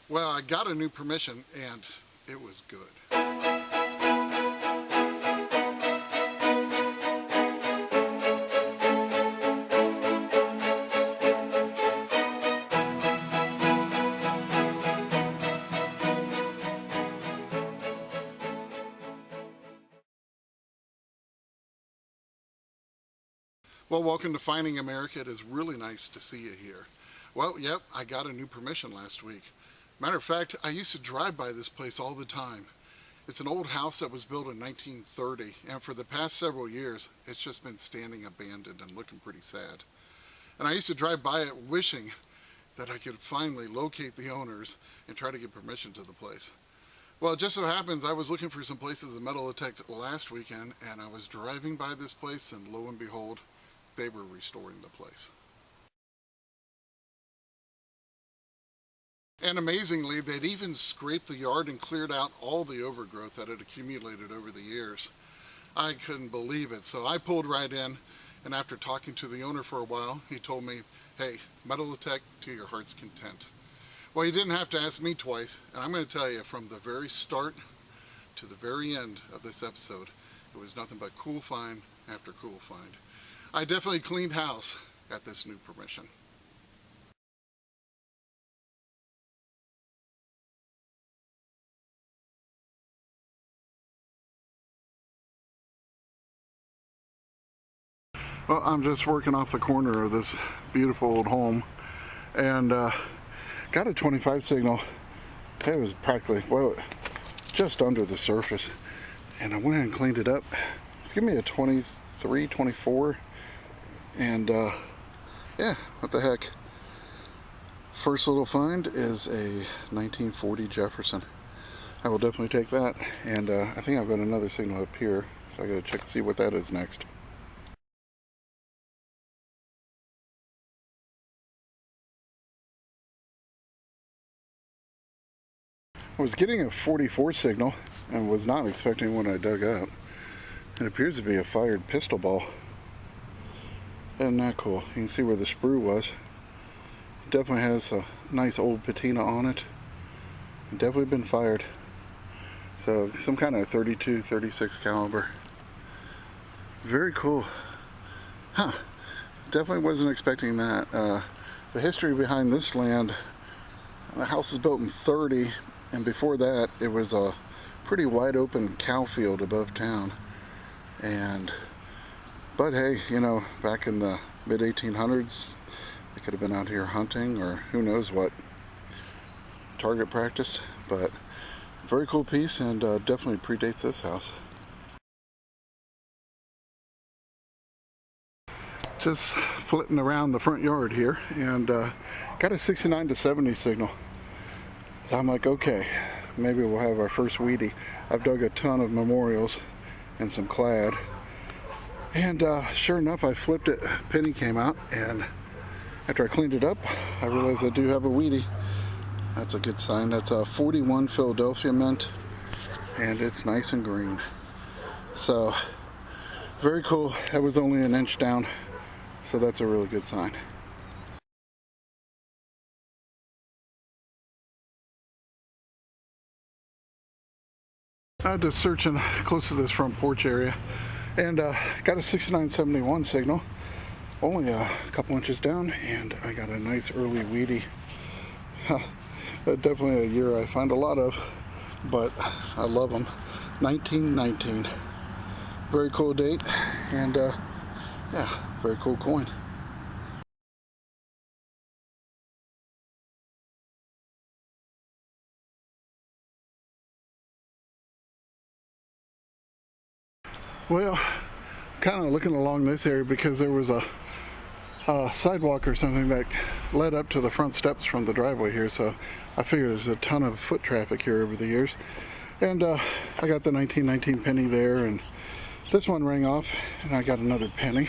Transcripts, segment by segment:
Well, I got a new permission and it was good. Well, welcome to Finding America. It is really nice to see you here. Well, yep, I got a new permission last week. Matter of fact, I used to drive by this place all the time. It's an old house that was built in 1930, and for the past several years, it's just been standing abandoned and looking pretty sad. And I used to drive by it wishing that I could finally locate the owners and try to get permission to the place. Well, it just so happens I was looking for some places in metal detect last weekend, and I was driving by this place, and lo and behold, they were restoring the place. And amazingly, they'd even scraped the yard and cleared out all the overgrowth that had accumulated over the years. I couldn't believe it, so I pulled right in, and after talking to the owner for a while, he told me, hey, metal detect to your heart's content. Well, he didn't have to ask me twice, and I'm going to tell you, from the very start to the very end of this episode, it was nothing but cool find after cool find. I definitely cleaned house at this new permission. Well, I'm just working off the corner of this beautiful old home and got a 25 signal. It was practically, well, just under the surface. And I went ahead and cleaned it up. It's giving me a 23, 24. And yeah, what the heck. First little find is a 1940 Jefferson. I will definitely take that. And I think I've got another signal up here, so I gotta check and see what that is next. I was getting a 44 signal and was not expecting when I dug up. It appears to be a fired pistol ball. Isn't that cool? You can see where the sprue was. Definitely has a nice old patina on it. Definitely been fired. So some kind of 32, 36 caliber. Very cool. Huh. Definitely wasn't expecting that. The history behind this land, the house was built in 30, and before that it was a pretty wide open cow field above town. But hey, you know, back in the mid 1800s, they could have been out here hunting or who knows what, target practice. But very cool piece, and definitely predates this house. Just flitting around the front yard here, and got a 69 to 70 signal. So I'm like, okay, maybe we'll have our first weedy. I've dug a ton of memorials and some clad. And sure enough, I flipped it, penny came out, and after I cleaned it up, I realized I do have a weedy. That's a good sign. That's a 41 Philadelphia mint, and it's nice and green. So, very cool. That was only an inch down, so that's a really good sign. I'm just searching close to this front porch area, and got a 6971 signal, only a couple inches down, and I got a nice early weedy. Definitely a year I find a lot of, but I love them. 1919. Very cool date, and yeah, very cool coin. Well, kind of looking along this area because there was a sidewalk or something that led up to the front steps from the driveway here, so I figure there's a ton of foot traffic here over the years. And I got the 1919 penny there, and this one rang off, and I got another penny,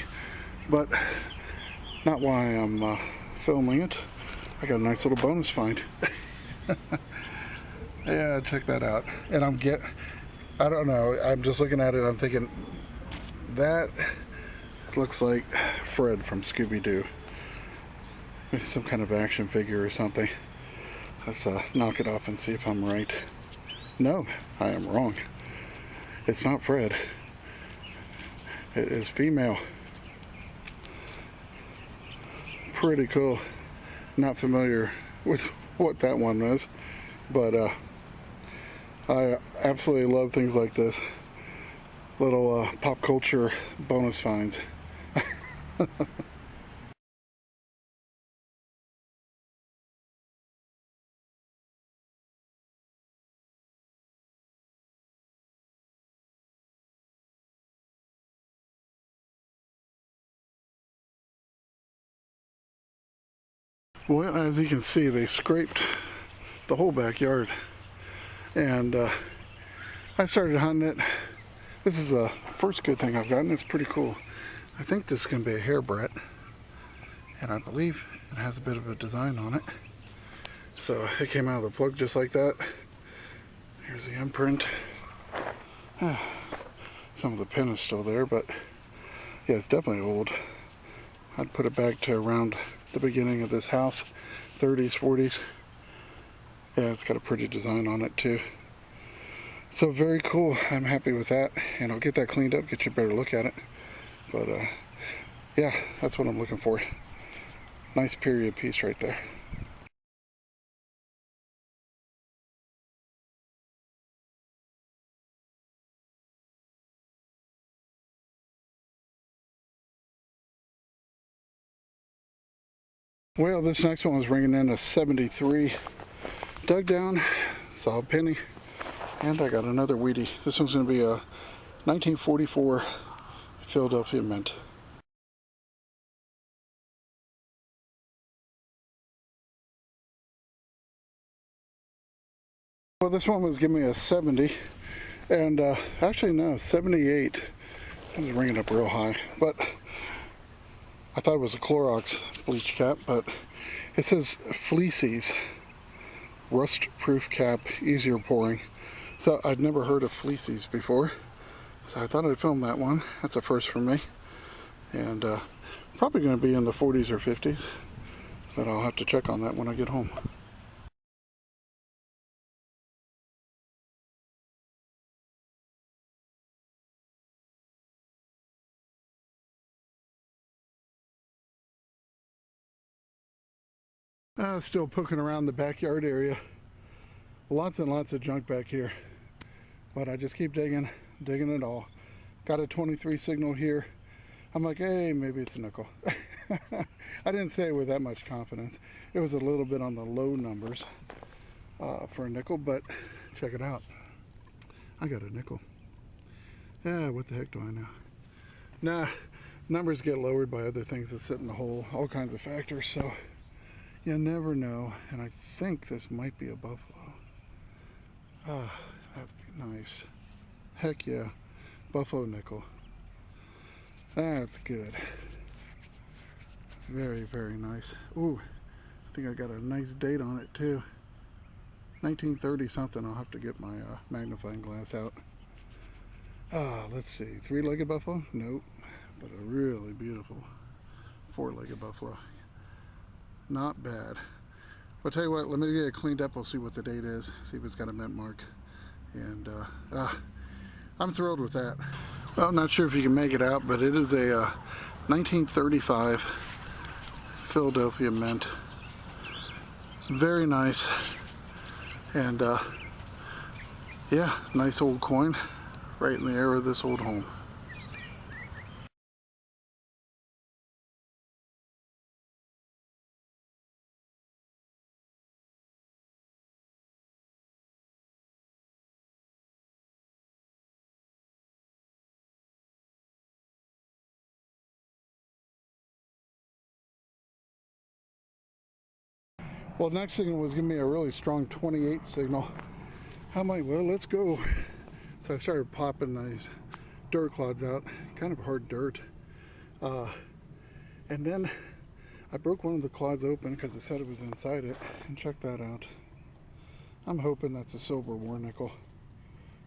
but not why I'm filming it. I got a nice little bonus find. Yeah, check that out. And I don't know, I'm just looking at it, I'm thinking, that looks like Fred from Scooby-Doo. Some kind of action figure or something. Let's knock it off and see if I'm right. No, I am wrong. It's not Fred. It is female. Pretty cool. Not familiar with what that one was, but I absolutely love things like this. Little pop culture bonus finds. Well, as you can see, they scraped the whole backyard, and I started hunting it. This is the first good thing I've gotten. It's pretty cool. I think this is going to be a hairbret, and I believe it has a bit of a design on it. So it came out of the plug just like that. Here's the imprint. Some of the pin is still there, but yeah, it's definitely old. I'd put it back to around the beginning of this house, 30s, 40s. Yeah, it's got a pretty design on it too. So very cool. I'm happy with that, and I'll get that cleaned up, get you a better look at it. But yeah, that's what I'm looking for. Nice period piece right there. Well, this next one was ringing in a 73. Dug down, saw a penny, and I got another weedy. This one's going to be a 1944 Philadelphia Mint. Well, this one was giving me a 70, and actually no, 78. It was ringing up real high, but I thought it was a Clorox bleach cap, but it says Fleecies, rust-proof cap, easier pouring. So I'd never heard of Fleecies before, so I thought I'd film that one. That's a first for me, and probably going to be in the 40s or 50s, but I'll have to check on that when I get home. Still poking around the backyard area. Lots and lots of junk back here, but I just keep digging it all. Got a 23 signal here. I'm like, hey, maybe it's a nickel. I didn't say it with that much confidence. It was a little bit on the low numbers for a nickel, but check it out. I got a nickel. Yeah, what the heck do I know? Nah, numbers get lowered by other things that sit in the hole, all kinds of factors, so you never know. And I think this might be a buffalo. Ah, that'd be nice. Heck yeah, buffalo nickel. That's good. Very, very nice. Ooh, I think I got a nice date on it too. 1930 something. I'll have to get my magnifying glass out. Let's see. Three-legged buffalo? Nope. But a really beautiful four-legged buffalo. Not bad. I'll tell you what, let me get it cleaned up. We'll see what the date is. See if it's got a mint mark. And I'm thrilled with that. Well, I'm not sure if you can make it out, but it is a 1935 Philadelphia Mint. Very nice. And yeah, nice old coin right in the air of this old home. Well, next signal was giving me a really strong 28 signal. I'm like, well, let's go. So I started popping these dirt clods out, kind of hard dirt. And then I broke one of the clods open because it said it was inside it. And check that out. I'm hoping that's a silver war nickel.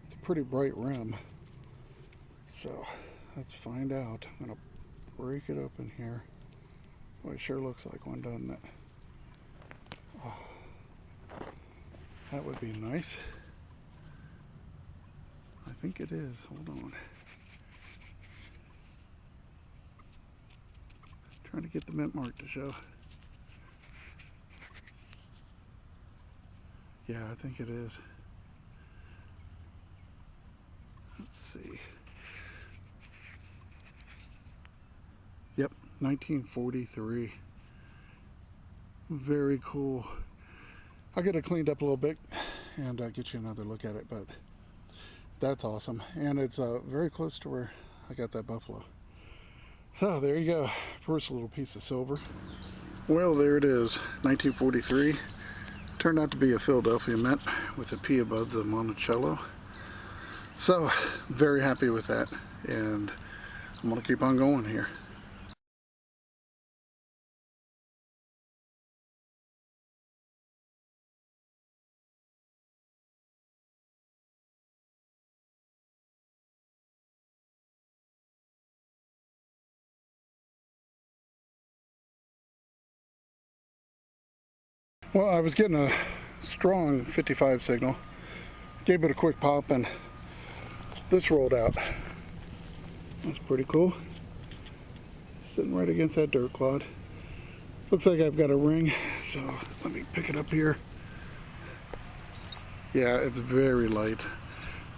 It's a pretty bright rim. So let's find out. I'm going to break it open here. Well, it sure looks like one, doesn't it? Oh, That would be nice. I think it is. Hold on. Trying to get the mint mark to show. Yeah, I think it is. Let's see. Yep, 1943. Very cool. I'll get it cleaned up a little bit and get you another look at it, but that's awesome. And it's very close to where I got that buffalo. So there you go. First little piece of silver. Well, there it is, 1943. Turned out to be a Philadelphia mint with a P above the Monticello. So very happy with that, and I'm gonna keep on going here. Well, I was getting a strong 55 signal. Gave it a quick pop and this rolled out. That's pretty cool. Sitting right against that dirt clod. Looks like I've got a ring, so let me pick it up here. Yeah, it's very light.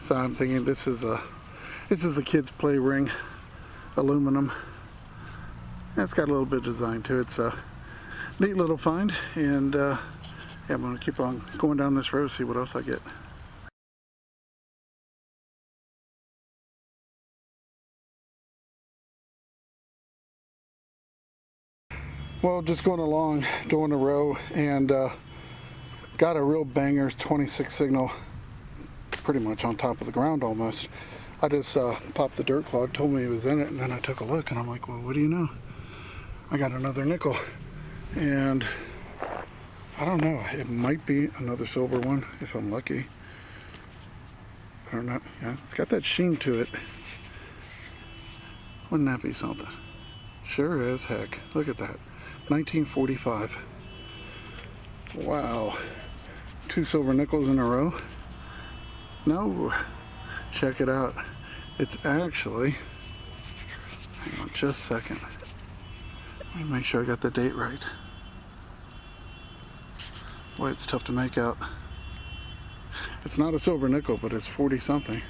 So I'm thinking this is a kid's play ring, aluminum. It's got a little bit of design to it, so neat little find, and yeah, I'm going to keep on going down this road, see what else I get. Well, just going along, doing a row, and got a real banger 26 signal, pretty much on top of the ground almost. I just popped the dirt clod, told me it was in it, and then I took a look, and I'm like, well, what do you know? I got another nickel, and I don't know, it might be another silver one if I'm lucky. I don't know. Yeah, it's got that sheen to it. Wouldn't that be something? Sure as heck. Look at that. 1945. Wow. 2 silver nickels in a row. No. Check it out. It's actually, hang on just a second. Let me make sure I got the date right. Boy, it's tough to make out. It's not a silver nickel, but it's 40 something.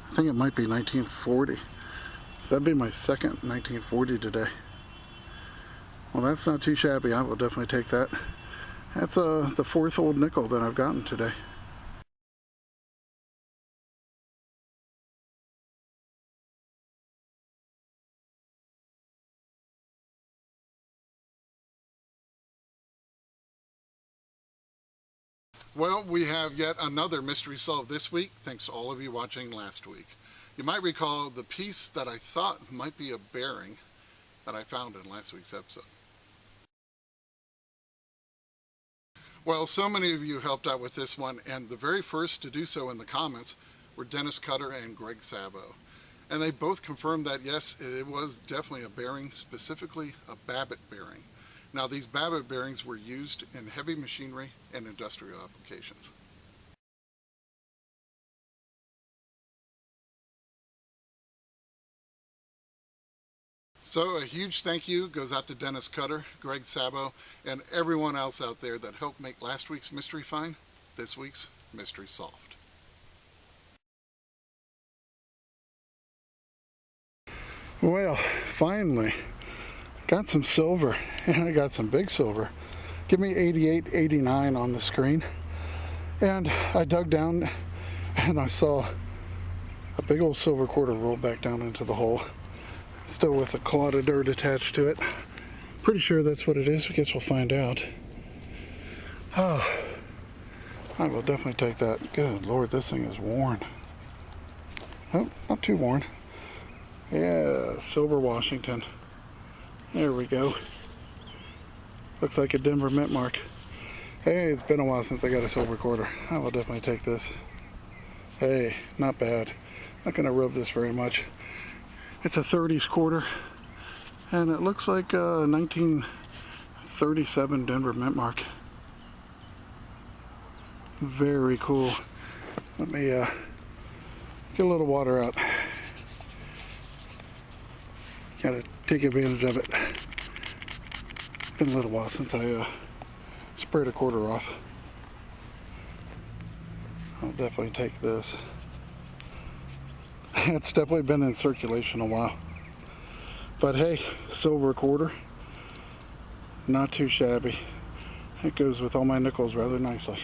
I think it might be 1940. So that'd be my second 1940 today. Well, that's not too shabby. I will definitely take that. That's the 4th old nickel that I've gotten today. Well, we have yet another mystery solved this week, thanks to all of you watching last week. You might recall the piece that I thought might be a bearing that I found in last week's episode. Well, so many of you helped out with this one, and the very first to do so in the comments were Dennis Cutter and Greg Sabo. And they both confirmed that yes, it was definitely a bearing, specifically a Babbitt bearing. Now, these Babbitt bearings were used in heavy machinery and industrial applications. So a huge thank you goes out to Dennis Cutter, Greg Sabo, and everyone else out there that helped make last week's mystery find this week's mystery solved. Well, finally got some silver, and I got some big silver. Give me 88, 89 on the screen. And I dug down and I saw a big old silver quarter roll back down into the hole. Still with a clod of dirt attached to it. Pretty sure that's what it is. I guess we'll find out. Oh, I will definitely take that. Good Lord, this thing is worn. Oh, not too worn. Yeah, silver Washington. There we go. Looks like a Denver mint mark. Hey, it's been a while since I got a silver quarter. I will definitely take this. Hey, not bad. Not gonna rub this very much. It's a 30s quarter. And it looks like a 1937 Denver mint mark. Very cool. Let me get a little water out. Gotta take advantage of it. It's been a little while since I sprayed a quarter off. I'll definitely take this. It's definitely been in circulation a while. But hey, silver quarter, not too shabby. It goes with all my nickels rather nicely.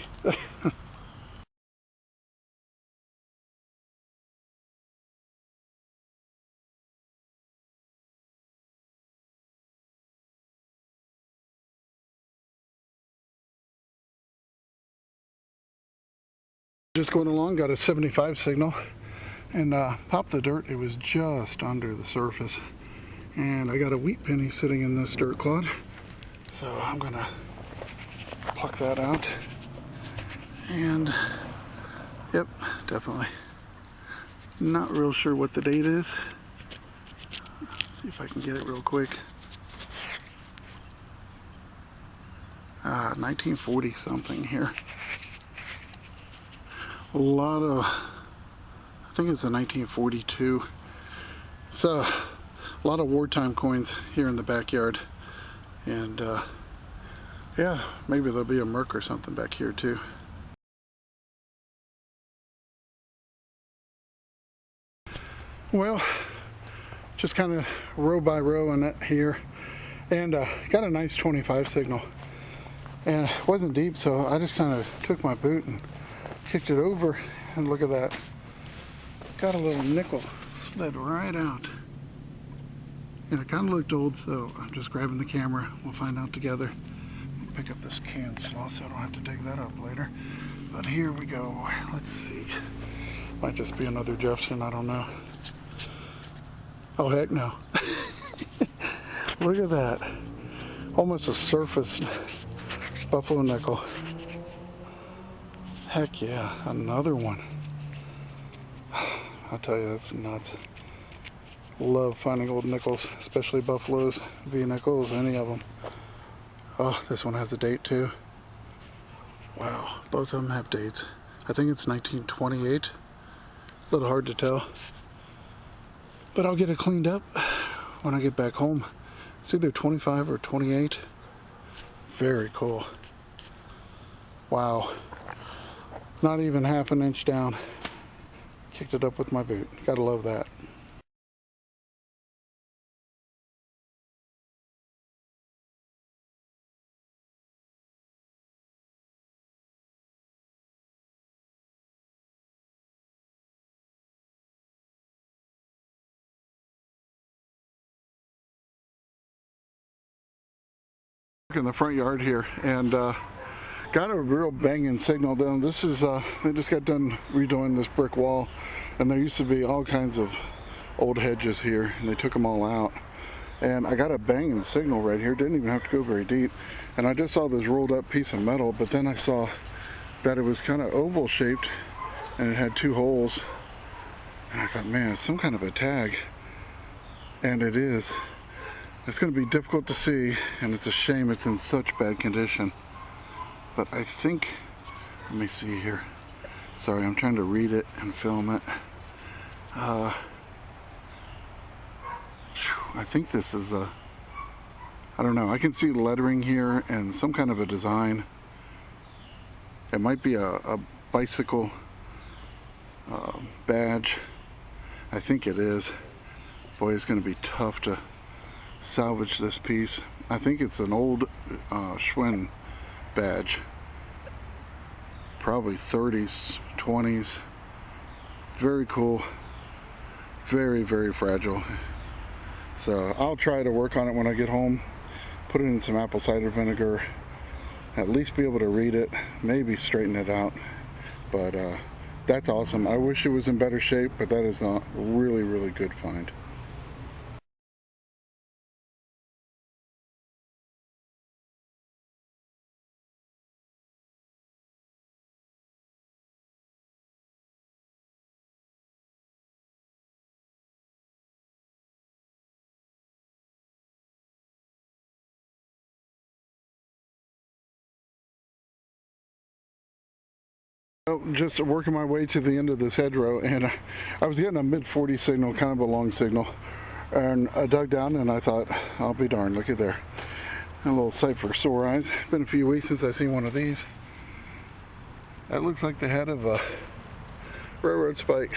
Just going along, got a 75 signal, and popped the dirt. It was just under the surface, and I got a wheat penny sitting in this dirt clod, so I'm gonna pluck that out. And yep, definitely not real sure what the date is. Let's see if I can get it real quick. 1940 something here. A lot of, I think it's a 1942. So a lot of wartime coins here in the backyard. And yeah, maybe there'll be a Merc or something back here too. Well, just kind of row by row on that here, and got a nice 25 signal, and it wasn't deep, so I just kind of took my boot and kicked it over, and look at that, got a little nickel slid right out, and it kind of looked old, so I'm just grabbing the camera. We'll find out together. Pick up this can slaw so I don't have to dig that up later, but here we go. Let's see, might just be another Jefferson, I don't know. Oh heck no. Look at that. Almost a surface buffalo nickel. Heck yeah, another one. I'll tell you, that's nuts. Love finding old nickels, especially buffaloes, V nickels, any of them. Oh, this one has a date too. Wow, both of them have dates. I think it's 1928. A little hard to tell. But I'll get it cleaned up when I get back home. It's either 25 or 28. Very cool. Wow. Not even half an inch down. Kicked it up with my boot. Gotta love that. In the front yard here, and got a real banging signal down. This is they just got done redoing this brick wall, and there used to be all kinds of old hedges here, and they took them all out, and I got a banging signal right here. Didn't even have to go very deep, and I just saw this rolled up piece of metal, but then I saw that it was kind of oval shaped and it had two holes, and I thought, man, it's some kind of a tag, and it is. It's going to be difficult to see, and it's a shame it's in such bad condition. But I think, let me see here. Sorry, I'm trying to read it and film it. I think this is a, I don't know, I can see lettering here and some kind of a design. It might be a bicycle badge. I think it is. Boy, it's going to be tough to salvage this piece. I think it's an old Schwinn badge, probably 30s, 20s. Very cool, very, very fragile. So I'll try to work on it when I get home, put it in some apple cider vinegar, at least be able to read it, maybe straighten it out. But that's awesome. I wish it was in better shape, but that is a really, really good find. Just working my way to the end of this hedgerow, and I was getting a mid-40 signal, kind of a long signal, and I dug down and I thought, I'll be darned, look at there. A little sight for sore eyes. Been a few weeks since I've seen one of these. That looks like the head of a railroad spike.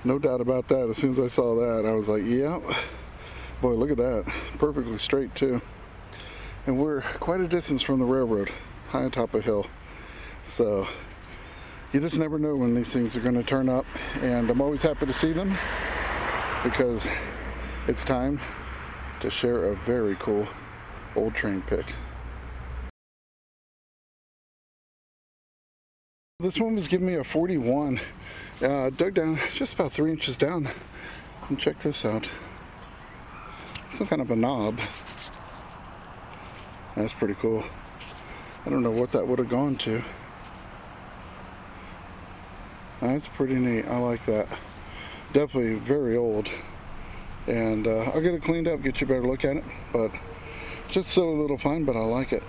No doubt about that. As soon as I saw that, I was like, yep. Boy, look at that. Perfectly straight too. And we're quite a distance from the railroad, high on top of a hill. So you just never know when these things are going to turn up, and I'm always happy to see them because it's time to share a very cool old train pick. This one was giving me a 41. Dug down just about 3 inches down, and check this out. Some kind of a knob. That's pretty cool. I don't know what that would have gone to. That's pretty neat. I like that. Definitely very old. And I'll get it cleaned up, get you a better look at it. But just so a little fun, but I like it.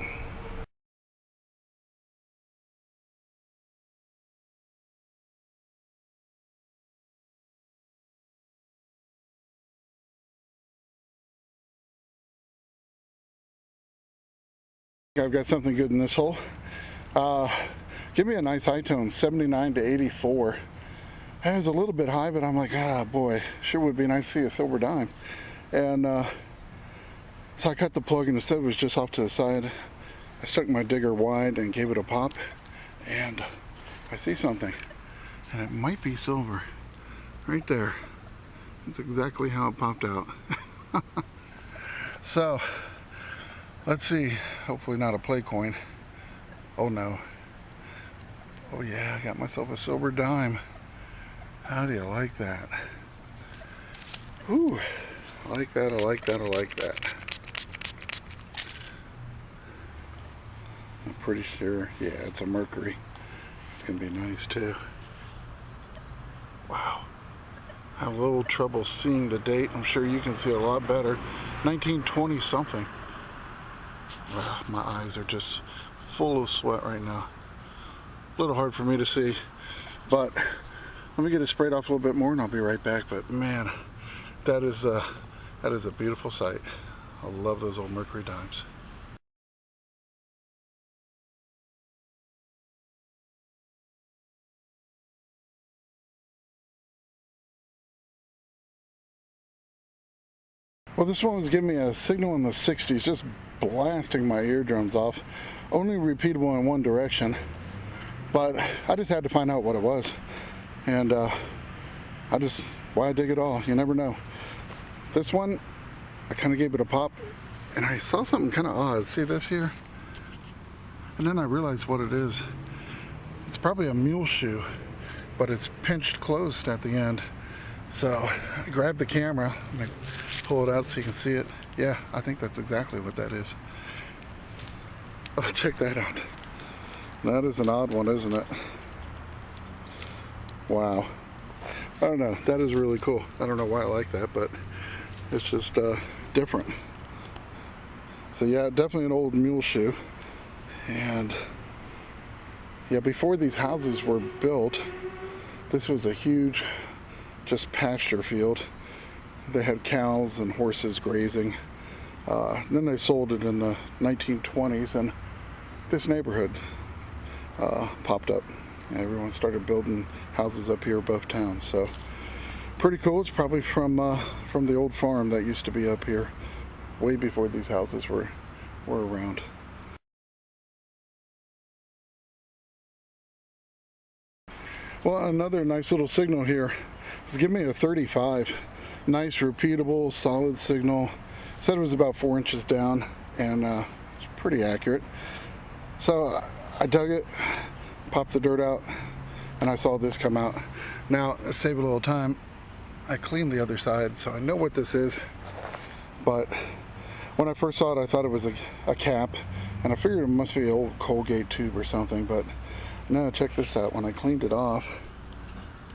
I've got something good in this hole. Give me a nice high tone, 79 to 84. It was a little bit high, but I'm like, ah, boy, sure would be nice to see a silver dime. And so I cut the plug, and the set was just off to the side. I stuck my digger wide and gave it a pop, and I see something, and it might be silver right there. That's exactly how it popped out. So let's see. Hopefully not a play coin. Oh no. Oh yeah, I got myself a silver dime. How do you like that? Ooh, I like that, I like that, I like that. I'm pretty sure, yeah, it's a Mercury. It's gonna be nice too. Wow. I have a little trouble seeing the date. I'm sure you can see a lot better. 1920 something. Wow, my eyes are just full of sweat right now. A little hard for me to see, but let me get it sprayed off a little bit more and I'll be right back. But man, that is a beautiful sight. I love those old Mercury dimes. Well, this one was giving me a signal in the 60s, just blasting my eardrums off. Only repeatable in one direction, but I just had to find out what it was. And why I dig it all, you never know. This one, I kind of gave it a pop, and I saw something kind of odd. See this here? And then I realized what it is. It's probably a mule shoe, but it's pinched closed at the end. So I grabbed the camera and I pull it out so you can see it. Yeah, I think that's exactly what that is. Oh, check that out. That is an odd one, isn't it? Wow. I don't know. That is really cool. I don't know why I like that, but it's just different. So yeah, definitely an old mule shoe. And yeah, before these houses were built, this was a huge just pasture field. They had cows and horses grazing. Then they sold it in the 1920s, and this neighborhood popped up. Everyone started building houses up here above town. So pretty cool. It's probably from the old farm that used to be up here, way before these houses were around. Well, another nice little signal here. It's giving me a 35. Nice, repeatable, solid signal. Said it was about 4 inches down, and it's pretty accurate. So I dug it, popped the dirt out, and I saw this come out. Now, to save a little time, I cleaned the other side, so I know what this is. But when I first saw it, I thought it was a cap, and I figured it must be an old Colgate tube or something. But no, check this out. When I cleaned it off,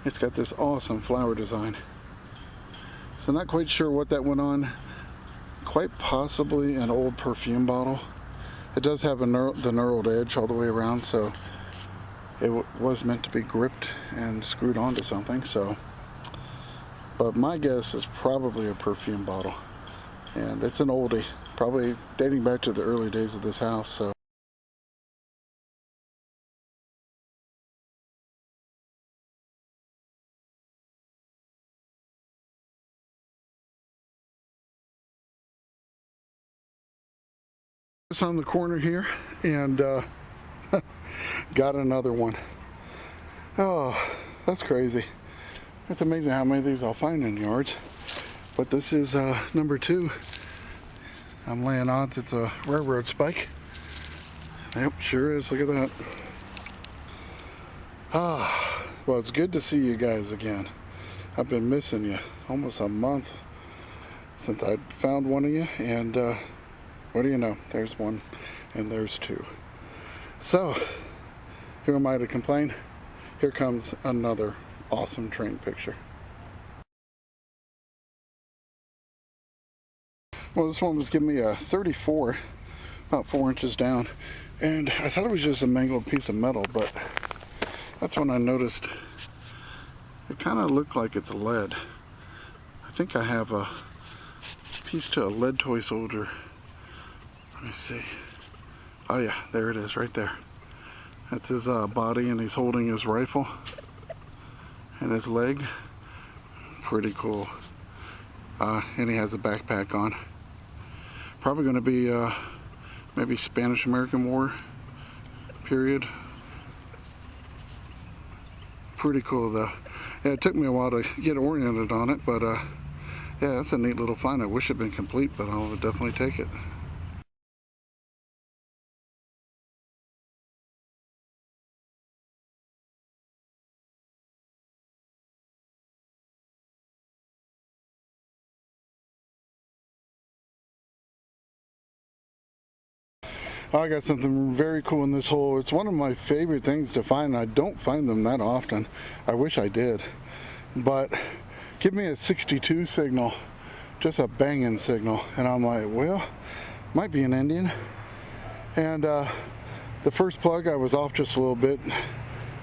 it's got this awesome flower design. So not quite sure what that went on. Quite possibly an old perfume bottle. It does have the knurled edge all the way around, so it was meant to be gripped and screwed onto something. So, but my guess is probably a perfume bottle, and it's an oldie, probably dating back to the early days of this house. So. On the corner here, and got another one. Oh, that's crazy. It's amazing how many of these I'll find in yards. But this is number 2. I'm laying odds it's a railroad spike. Yep, sure is. Look at that. Ah, well, it's good to see you guys again. I've been missing you almost a month since I found one of you, and what do you know? There's one, and there's 2. So, who am I to complain? Here comes another awesome train picture. Well, this one was giving me a 34, about 4 inches down, and I thought it was just a mangled piece of metal, but that's when I noticed it kind of looked like it's lead. I think I have a piece to a lead toy soldier. Let me see. Oh yeah, there it is, right there. That's his body, and he's holding his rifle and his leg. Pretty cool. And he has a backpack on. Probably going to be maybe Spanish-American War period. Pretty cool though. Yeah, it took me a while to get oriented on it, but yeah, that's a neat little find. I wish it had been complete, but I'll definitely take it. I got something very cool in this hole. It's one of my favorite things to find. I don't find them that often. I wish I did. But give me a 62 signal, just a banging signal. And I'm like, well, might be an Indian. And the first plug I was off just a little bit.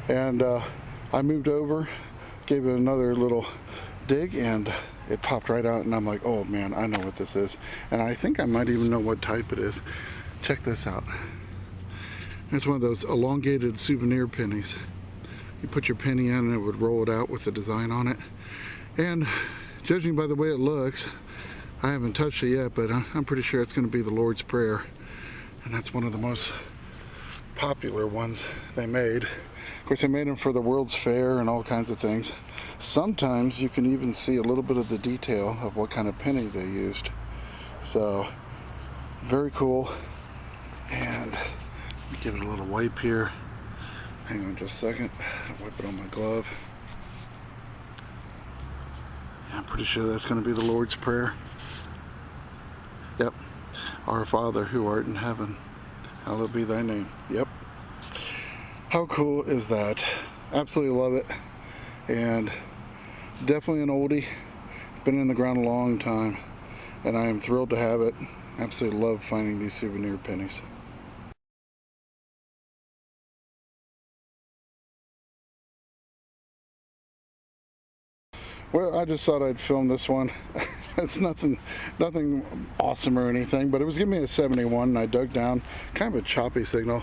And I moved over, gave it another little dig, and it popped right out. And I'm like, oh man, I know what this is. And I think I might even know what type it is. Check this out. It's one of those elongated souvenir pennies. You put your penny in and it would roll it out with the design on it. And judging by the way it looks, I haven't touched it yet, but I'm pretty sure it's going to be the Lord's Prayer. And that's one of the most popular ones they made. Of course, they made them for the World's Fair and all kinds of things. Sometimes you can even see a little bit of the detail of what kind of penny they used. So, very cool. And let me give it a little wipe here. Hang on just a second. I'll wipe it on my glove. I'm pretty sure that's going to be the Lord's Prayer. Yep. Our Father who art in heaven, hallowed be thy name. Yep. How cool is that? Absolutely love it. And definitely an oldie. Been in the ground a long time. And I am thrilled to have it. Absolutely love finding these souvenir pennies. Well, I just thought I'd film this one. It's nothing awesome or anything, but it was giving me a 71, and I dug down, kind of a choppy signal,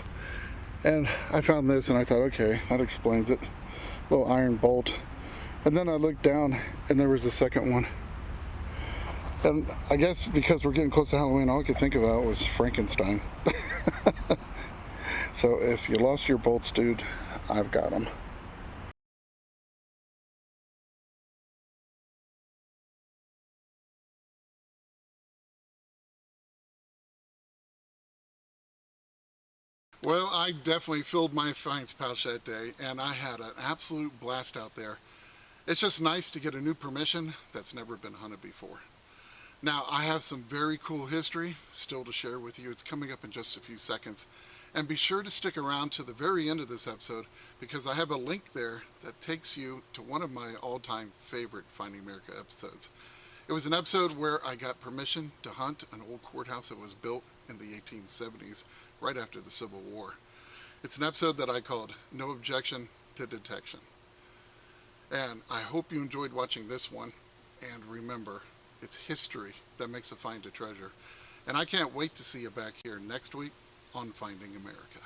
and I found this, and I thought, okay, that explains it. Little iron bolt, and then I looked down, and there was a second one. And I guess because we're getting close to Halloween, all I could think about was Frankenstein. So if you lost your bolts, dude, I've got them. Well, I definitely filled my finds pouch that day, and I had an absolute blast out there. It's just nice to get a new permission that's never been hunted before. Now, I have some very cool history still to share with you. It's coming up in just a few seconds. And be sure to stick around to the very end of this episode, because I have a link there that takes you to one of my all-time favorite Finding America episodes. It was an episode where I got permission to hunt an old courthouse that was built in the 1870s, right after the Civil War. It's an episode that I called No Objection to Detection. And I hope you enjoyed watching this one. And remember, it's history that makes a find a treasure. And I can't wait to see you back here next week on Finding America.